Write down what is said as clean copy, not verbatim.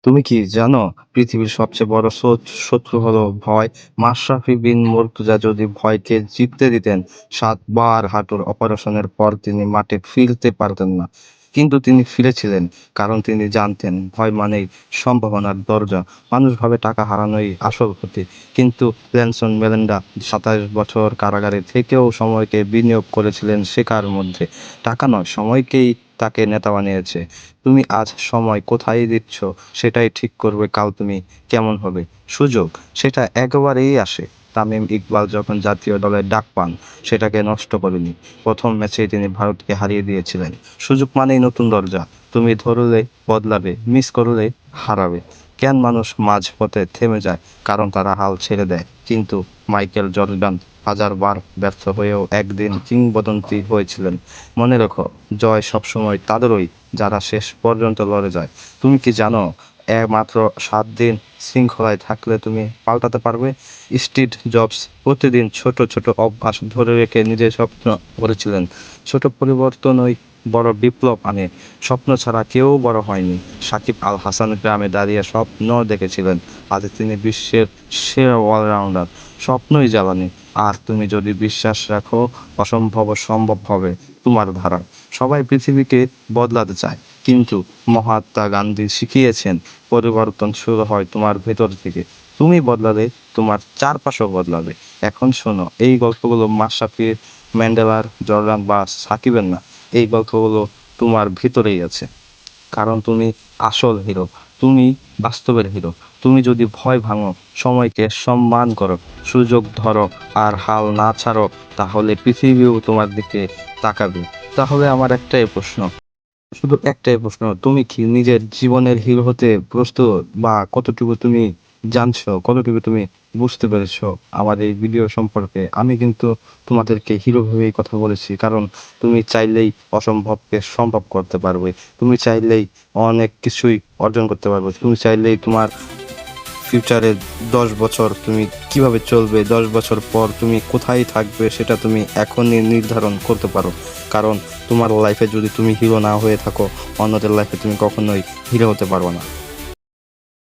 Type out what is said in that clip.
তুমি কি জানো পৃথিবীর সবচেয়ে বড় শত্রু হলো ভয়? মাশরাফি বিন মুর্তজা যদি ভয়কে জিততে দিতেন, 7 বার হাঁটুর অপারেশনের পর তিনি মাঠে ফিরতে পারতেন না। কিন্তু তিনি ফিরেছিলেন, কারণ তিনি জানতেন ভয় মানেই সম্ভাবনার দরজা। মানুষ ভাবে টাকা হারানোই আসল ক্ষতি, কিন্তু নেলসন ম্যান্ডেলা 27 বছর কারাগারে থেকেও সময়কে বিনিয়োগ করেছিলেন শেখার মধ্যে। টাকা নয়, সময়কেই তাকে নেতা বানিয়েছে। তুমি আজ সময় কোথায় দিচ্ছ, সেটাই ঠিক করবে কাল তুমি কেমন হবে। সুযোগ, সেটা একেবারেই আসে। তামিম ইকবাল যখন জাতীয় দলের ডাক পান, সেটাকে নষ্ট করেনি। প্রথম ম্যাচেই তিনি ভারতকে হারিয়ে দিয়েছিলেন। সুযোগ মানেই নতুন দরজা। তুমি ধরলে বদলাবে, মিস করলে হারাবে। কেন মানুষ মাঝপথে থেমে যায়? কারণ তারা হাল ছেড়ে দেয়। কিন্তু মাইকেল জর্ডান 1000 বার ব্যর্থ হয়েও একদিন কিংবদন্তি হয়েছিলেন। মনে রেখো, জয় সবসময় তাদেরই যারা শেষ পর্যন্ত লড়ে যায়। তুমি কি জানো, মাত্র 7 দিন শৃঙ্খলায় থাকলে তুমি পাল্টাতে পারবে? স্টিভ জবস প্রতিদিন ছোট ছোট অভ্যাস ধরে রেখে নিজের স্বপ্ন করেছিলেন। ছোট পরিবর্তনই বড় বিপ্লব আনে। স্বপ্ন ছাড়া কেউ বড় হয়নি। সাকিব আল হাসান গ্রামে দাঁড়িয়ে স্বপ্ন দেখেছিলেন। আজ তিনি বিশ্বের সেরা অলরাউন্ডার। স্বপ্নই জ্বালানি। আর তুমি যদি বিশ্বাস রাখো, অসম্ভব সম্ভব হবে তোমার ধারা। সবাই পৃথিবীকে বদলাতে চায়, কিন্তু মহাত্মা গান্ধী শিখিয়েছেন পরিবর্তন শুরু হয় তোমার ভেতর থেকে। তুমি বদলালে তোমার চারপাশও বদলাবে। এখন শোনো, এই গল্পগুলো মাশরাফির, ম্যান্ডেলার, জর্ডান বা সাকিবের না। এই গল্পগুলো তোমার ভিতরেই আছে। কারণ তুমি আসল হিরো। তুমি বাস্তবের হিরো। তুমি যদি ভয় ভাঙো, সময়কে সম্মান করো, সুযোগ ধরো, আর হাল না ছাড়ো, তাহলে পৃথিবীও তোমার দিকে তাকাবে। তাহলে আমার একটাই প্রশ্ন, শুধু একটাই প্রশ্ন, তুমি কি নিজের জীবনের হিরো হতে প্রস্তুত? বা কতটুকু তুমি জানছো, কতটুকু তুমি বুঝতে পেরেছো আমার এই ভিডিও সম্পর্কে? আমি কিন্তু তোমাদেরকে হিরো ভেবেই কথা বলেছি, কারণ তুমি চাইলেই অসম্ভবকে সম্ভব করতে পারবে। তুমি চাইলেই অনেক কিছুই অর্জন করতে পারবে। তুমি চাইলেই তোমার ফিউচারে 10 বছর তুমি কিভাবে চলবে, 10 বছর পর তুমি কোথায় থাকবে, সেটা তুমি এখনই নির্ধারণ করতে পারো। কারণ তোমার লাইফে যদি তুমি হিরো না হয়ে থাকো, অন্যদের লাইফে তুমি কখনোই হিরো হতে পারবে না।